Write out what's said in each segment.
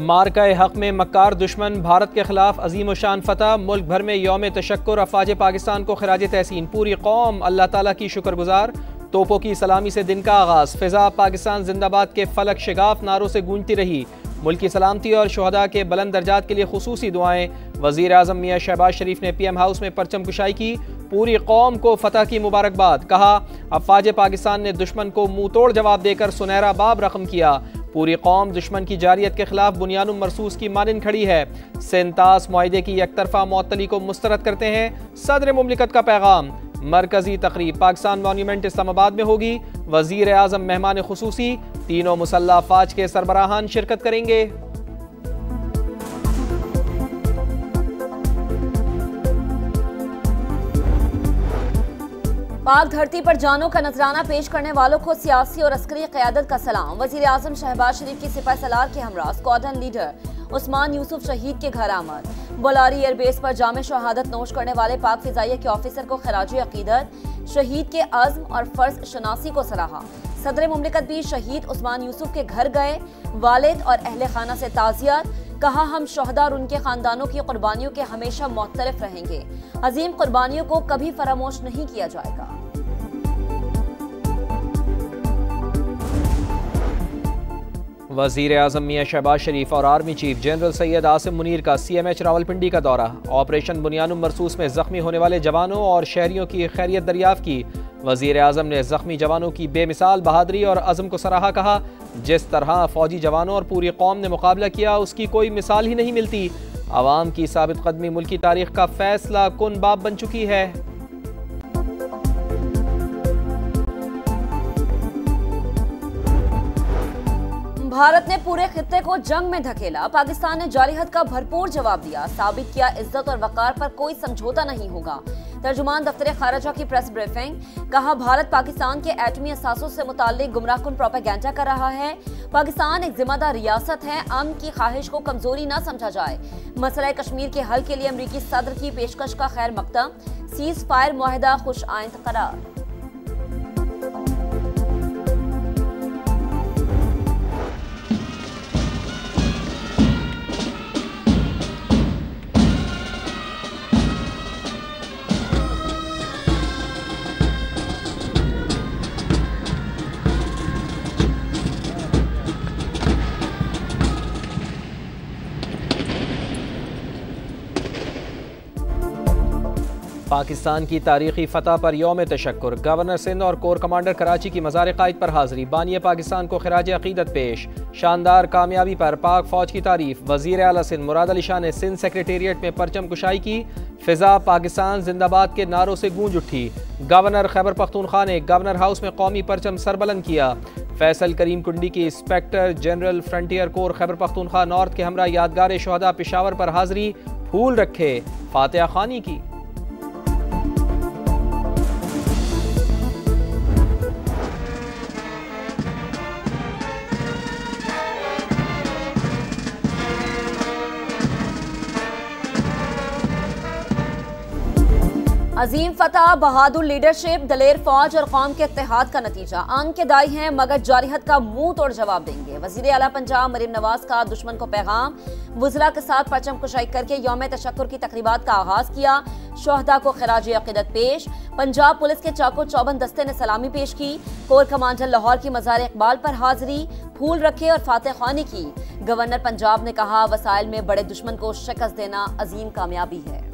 मार्का हक में मक्कार दुश्मन भारत के खिलाफ अजीम शान फतह। मुल्क भर में यौम तशक्कुर। अफवाज पाकिस्तान को खिराज तहसीन। पूरी कौम अल्लाह ताला की शुक्रगुजार। तोपों की सलामी से दिन का आगाज़। फिजा पाकिस्तान जिंदाबाद के फलक शिगाफ नारों से गूंजती रही। मुल्क की सलामती और शुहदा के बुलंद दर्जात के लिए खुसूसी दुआएं। वज़ीर आज़म मियां शहबाज शरीफ ने PM हाउस में परचम कुशाई की। पूरी कौम को फतह की मुबारकबाद। कहा, अफवाज पाकिस्तान ने दुश्मन को मुंह तोड़ जवाब देकर सुनहरा बाब रकम किया। पूरी कौम दुश्मन की जारियत के खिलाफ बुनियानुम मरसूस की मानिंद खड़ी है। सेंतास मुआहिदे की एकतरफा मुअत्तली को मुस्तरद करते हैं सदर मुमलिकत का पैगाम। मरकजी तकरीब पाकिस्तान मॉन्यूमेंट इस्लामाबाद में होगी। वज़ीर आज़म मेहमान खुसूसी। तीनों मुसल्लह अफवाज के सरबराहान शिरकत करेंगे। पाक धरती पर जानों का नजराना पेश करने वालों को सियासी और अस्करी क़यादत का सलाम। वज़ीर आज़म शहबाज शरीफ की सिपाही सलार के हमरा स्क्वाड्रन लीडर उस्मान यूसुफ शहीद के घर आमद। बोलारी एयरबेस पर जामे शहादत नोश करने वाले पाक फिजाइया के ऑफिसर को खराजी अकीदत। शहीद के अज़्म और फ़र्ज शनासी को सराहा। सदर मुमलिकत भी शहीद उस्मान यूसुफ के घर गए। वालिद और अहले खाना से ताज़ियत। कहा, हम शहदा और उनके खानदानों की कुर्बानियों के हमेशा मुअत्तरफ रहेंगे। अजीम कुर्बानियों को कभी फरामोश नहीं किया जाएगा। वज़ीर आज़म मियां शहबाज शरीफ और army chief general Syed Asim Munir का CMH रावलपिंडी का दौरा। ऑपरेशन बुनियानुम मरसूस में जख्मी होने वाले जवानों और शहरियों की खैरियत दरियाफ्त की। वज़ीर आज़म ने जख्मी जवानों की बेमिसाल बहादुरी और अज़म को सराहा। कहा, जिस तरह फौजी जवानों और पूरी कौम ने मुकाबला किया उसकी कोई मिसाल ही नहीं मिलती। आवाम की साबित कदमी मुल्क की तारीख का फैसला कुन बाब बन चुकी है। भारत ने पूरे खित्ते को जंग में धकेला। पाकिस्तान ने जारिहत का भरपूर जवाब दिया। साबित किया इज्जत और वकार पर कोई समझौता नहीं होगा। तर्जुमान दफ्तर खारजा की प्रेस ब्रीफिंग। कहा, भारत पाकिस्तान के एटमी असासों से मुताल्लिक गुमराहकुन प्रोपेगेंडा कर रहा है। पाकिस्तान एक जिम्मेदार रियासत है। अमन की ख्वाहिश को कमजोरी न समझा जाए। मसला कश्मीर के हल के लिए अमरीकी सदर की पेशकश का खैर मकदम। सीज फायर मुआहिदा खुश आइंद करार। पाकिस्तान की तारीखी फतह पर यौम तशक्कुर। गवर्नर सिंध और कोर कमांडर कराची की मज़ार क़ाइद पर हाज़री। बानिया पाकिस्तान को खिराज अक़ीदत पेश। शानदार कामयाबी पर पाक फ़ौज की तारीफ। वज़ीर आला सिंध मुराद अली शाह ने सिंध सेक्रेटेरिएट में परचम कुशाई की। फ़िज़ा पाकिस्तान जिंदाबाद के नारों से गूंज उठी। गवर्नर खैबर पख्तूनख्वा ने गवर्नर हाउस में कौमी परचम सरबलंद किया। फैसल करीम कुंडी की inspector general frontier core Khyber Pakhtunkhwa north के हमरा यादगार शुहदा पेशावर पर हाज़री। फूल रखे, फातिहा खानी की। अजीम फतह, बहादुर लीडरशिप, दलेर फौज और कौम के इत्तेहाद का नतीजा। आन के दाई हैं मगर जारिहत का मुंह तोड़ जवाब देंगे। वजीर आला पंजाब मरीम नवाज का दुश्मन को पैगाम। वुज़रा के साथ परचम कुशाई करके यौम तशक्कुर की तकरीबात का आगाज किया। शुहदा को खिराज अक़ीदत पेश। पंजाब पुलिस के चाको चौबंद दस्ते ने सलामी पेश की। कोर कमांडर लाहौर की मज़ार इकबाल पर हाजिरी। फूल रखे और फातिहा ख्वानी की। गवर्नर पंजाब ने कहा, वसाइल में बड़े दुश्मन को शिकस्त देना अजीम कामयाबी है।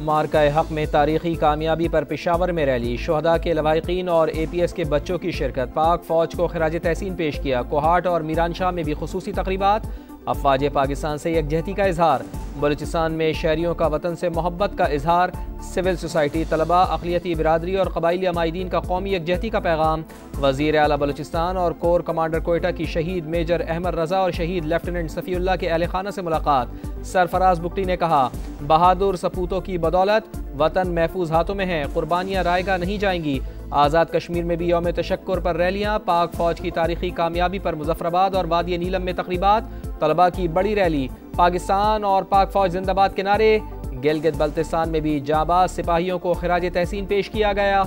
मार्का हक में तारीखी कामयाबी पर पेशावर में रैली। शुहदा के लवाहिकीन और APS के बच्चों की शिरकत। पाक फ़ौज को खिराज तहसीन पेश किया। कोहाट और मीरानशाह में भी खुसूसी तकरीबात। अफवाज पाकिस्तान से यकजहती का इजहार। बलूचिस्तान में शहरियों का वतन से मोहब्बत का इजहार। सिविल सोसाइटी, तलबा, अक़लियती बिरादरी और कबाइली अमायदीन का कौमी यकजहती का पैगाम। वज़ीर आला बलूचिस्तान और कोर कमांडर कोयटा की शहीद मेजर अहमद रज़ा और शहीद लेफ्टिनेंट सफ़ीउल्लाह के अहले खाना से मुलाकात। सरफराज बुगटी ने कहा, बहादुर सपूतों की बदौलत वतन महफूज हाथों में है। कुर्बानियाँ रायगा नहीं जाएंगी। आज़ाद कश्मीर में भी यौम तशक्कुर पर रैलियाँ। पाक फ़ौज की तारीखी कामयाबी पर मुजफ्फराबाद और वादी नीलम में तकरीबात। तलबा की बड़ी रैली। पाकिस्तान और पाक फ़ौज जिंदाबाद के नारे। गिलगित बल्तिस्तान में भी जाबाज सिपाहियों को खिराज तहसीन पेश किया गया।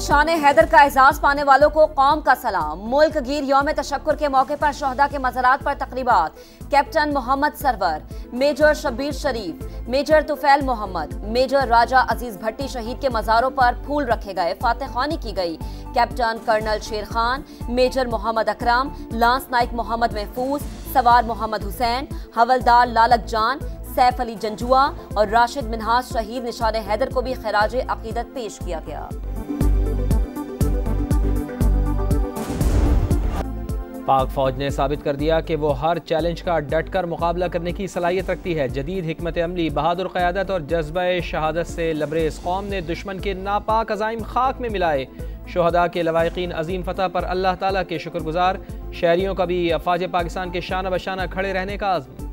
निशान हैदर का एजाज पाने वालों को कौम का सलाम। मुल्क गिर यौम तशक्कुर के मौके पर शहदा के मज़ारात पर तकरीबात। Captain Mohammad Sarwar, major Shabbir Sharif, major Tufail Mohammad, major Raja Aziz Bhatti शहीद के मज़ारों पर फूल रखे गए, फातहखानी की गई। कैप्टन कर्नल शेर खान, मेजर मोहम्मद अकरम, लांस नाइक मोहम्मद महफूज, सवार मोहम्मद हुसैन, हवलदार लालक जान, सैफ अली जंजुआ और राशिद मिनहाज शहीद निशान हैदर को भी खिराज अकीदत पेश किया गया। पाक फौज ने साबित कर दिया कि वो हर चैलेंज का डट कर मुकाबला करने की सलाहियत रखती है। जदीद हिकमत अमली, बहादुर क़यादत और जज्बा शहादत से लबरेज कौम ने दुश्मन के नापाक अज़ाइम खाक में मिलाए। शुहदा के लवाहिकीन अजीम फतह पर अल्लाह ताला के शुक्रगुजार। शहरियों का भी अफवाज पाकिस्तान के शाना बशाना खड़े रहने का आज़म।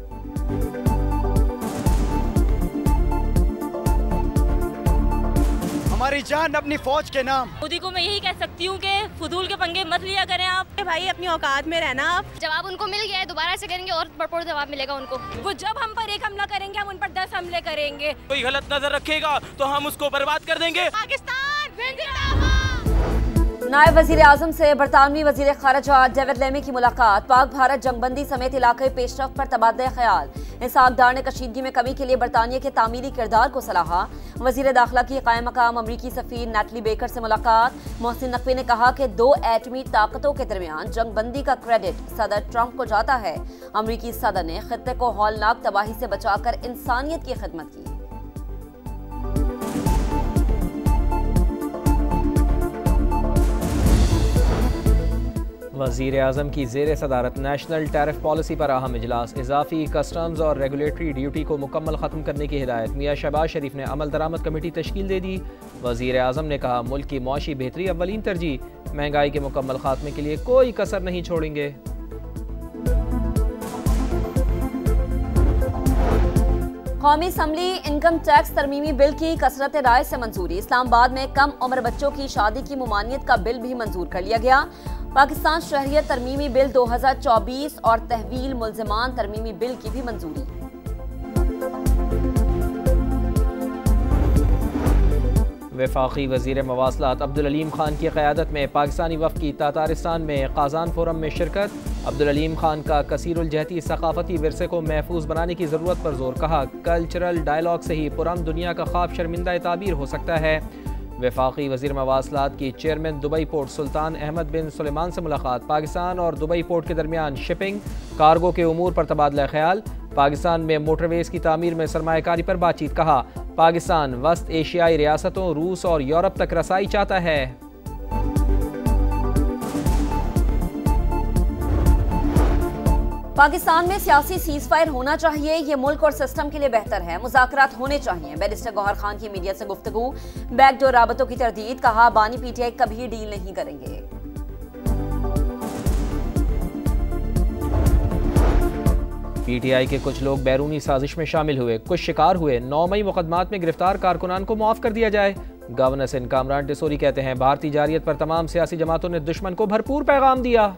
हमारी जान अपनी फौज के नाम। मोदी को मैं यही कह सकती हूँ कि फुदूल के पंगे मत लिया करें आप। भाई अपनी औकात में रहना। आप जवाब उनको मिल गया है, दोबारा से करेंगे और भरपूर जवाब मिलेगा उनको। वो जब हम पर एक हमला करेंगे हम उन पर 10 हमले करेंगे। कोई गलत नजर रखेगा तो हम उसको बर्बाद कर देंगे। पाकिस्तान जिंदाबाद। नायब वजीर आजम से बरतानवी वजीर खारजा डेविड लेमी की मुलाकात। पाक भारत जंगबंदी समेत इलाके पेशरफ पर तबादला ख्याल। इसहाक डार ने कशीदगी में कमी के लिए बरतानिया के तामीरी किरदार को सराहा। वजीर दाखिला की कायम मकाम अमरीकी सफीर नैटली बेकर से मुलाकात। मोहसिन नकवी ने कहा कि 2 एटमी ताकतों के दरमियान जंगबंदी का क्रेडिट सदर ट्रंप को जाता है। अमरीकी सदर ने खित्ते को हौलनाक तबाही से बचाकर इंसानियत की खिदमत की। वज़ीर आज़म की ज़ेर सदारत नेशनल टैरिफ पॉलिसी पर अहम इजलास। इजाफी कस्टम्स और रेगुलेटरी ड्यूटी को मुकम्मल ख़त्म करने की हिदायत। मियाँ शहबाज शरीफ ने अमल दरामद कमेटी तश्कील दे दी। वज़ीर आज़म ने कहा मुल्क की मुआशी बेहतरी अव्वलीन तरजीह। महंगाई के मुकम्मल खात्मे के लिए कोई कसर नहीं छोड़ेंगे। कौमी असम्बली इनकम टैक्स तरमीमी बिल की कसरत राय से मंजूरी। इस्लामाबाद में कम उम्र बच्चों की शादी की मुमानियत का बिल भी मंजूर कर लिया गया। पाकिस्तान शहरियत तरमीमी बिल 2024 और तहवील मुल्ज़िमान तरमीमी बिल की भी मंजूरी। वफाकी वज़ीर मवासलात अब्दुल अलीम खान की क़यादत में पाकिस्तानी वफ़द की तातारिस्तान में क़ाज़ान फोरम में शिरकत। अब्दुल अलीम खान का कसीरुल जहती सकाफ़ती विरसे को महफूज बनाने की ज़रूरत पर जोर। कहा कल्चरल डायलॉग से ही पुरअमन दुनिया का ख्वाब शर्मिंदा ताबीर हो सकता है। वफाकी वज़ीर मवासलात की चेयरमैन दुबई पोर्ट सुल्तान अहमद बिन सुलेमान से मुलाकात। पाकिस्तान और दुबई पोर्ट के दरमियान शिपिंग कार्गो के उमूर पर तबादला ख्याल। पाकिस्तान में मोटरवेज़ की तामीर में सरमायाकारी पर बातचीत। कहा पाकिस्तान वस्त एशियाई रियासतों रूस और यूरोप तक रसाई चाहता है। पाकिस्तान में सियासी सीज फायर होना चाहिए, ये मुल्क और सिस्टम के लिए बेहतर है। मुज़ाकरात होने चाहिए। बैरिस्टर गौहर खान की मीडिया से गुफ्तगू। बैकडोर राबतों की तरदीद। कहा बानी पीटीआई कभी डील नहीं करेंगे। पीटीआई के कुछ लोग बैरूनी साजिश में शामिल हुए, कुछ शिकार हुए। 9 मई मुकदमात में गिरफ्तार कारकुनान को मुआफ कर दिया जाए। गवर्नर सिंध कामरान टिसोरी कहते हैं भारतीय जारियत पर तमाम सियासी जमातों ने दुश्मन को भरपूर पैगाम दिया।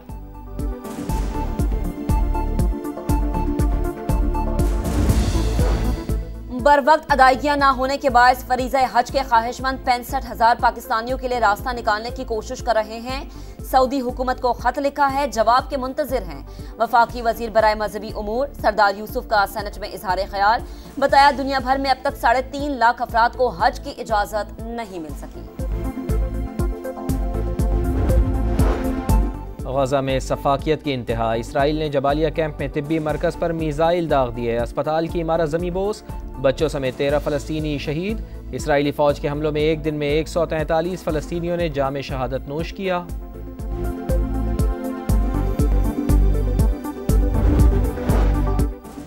बर वक्त अदायगियां न होने के बायस फरीज़ा हज के ख्वाहिशमंद 65,000 पाकिस्तानियों के लिए रास्ता निकालने की कोशिश कर रहे हैं। सऊदी हुकूमत को खत लिखा है, जवाब के मुंतजिर हैं। वफाकी वजीर बराए मजहबी उमूर सरदार यूसुफ का सेनेट में इजहार ख्याल। बताया दुनिया भर में अब तक 3.5 लाख अफराद को हज की इजाजत नहीं मिल सकी। गजा में सफाकियत की इंतहा। इसराइल ने जबालिया कैंप में तिब्बी मरकज पर मीज़ाइल दाग दिए। अस्पताल की इमारत जमी बोस। बच्चों समेत 13 फ़लस्तीनी शहीद। इसराइली फ़ौज के हमलों में एक दिन में 143 फ़लस्तीनियों ने जाम शहादत नोश किया।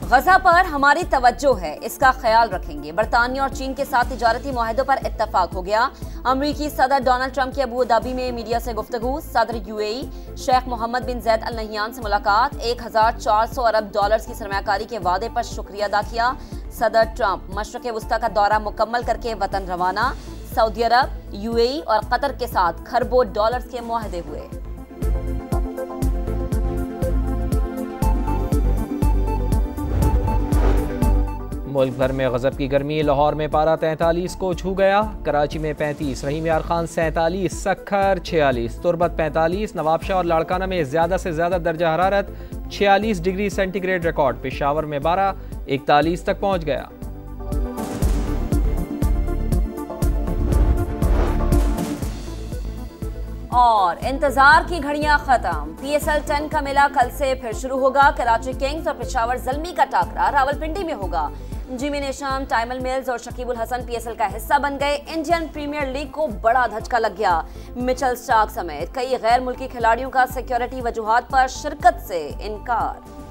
गजा पर हमारी तवज्जो है, इसका ख्याल रखेंगे। बरतानिया और चीन के साथ तिजारती मुआहदों पर इत्तफाक हो गया। अमरीकी सदर डोनाल्ड ट्रंप की अबू धाबी में मीडिया से गुफ्तगू। सदर यूएई शेख मोहम्मद बिन जैद अल नहियान से मुलाकात। 1400 अरब डॉलर्स की सरमायाकारी के वादे पर शुक्रिया अदा किया। सदर ट्रंप मशरक़ वस्ता का दौरा मुकम्मल करके वतन रवाना। सऊदी अरब, यूएई और कतर के साथ खरबों डॉलर्स के मुआहदे हुए। मुल्क भर में गजब की गर्मी, लाहौर में पारा 43 को छू गया, कराची में 35, रहीम यार खान 47, सक्खर 46, तुरबत 45, नवाबशाह और लाड़काना में ज़्यादा से ज़्यादा दर्जा हरारत 46 डिग्री सेंटीग्रेड रिकॉर्ड, पेशावर में 12 41 तक पहुँच गया। और इंतजार की घड़ियां खत्म, PSL 10 का मेला कल से फिर शुरू होगा। कराची किंग्स और पेशावर ज़ल्मी का टाकरा रावलपिंडी में होगा। जिमी नेशम, टाइमल मिल्स और शकीबुल हसन PSL का हिस्सा बन गए। इंडियन प्रीमियर लीग को बड़ा धचका लग गया। मिचेल स्टार्क समेत कई गैर मुल्की खिलाड़ियों का सिक्योरिटी वजूहात पर शिरकत से इनकार।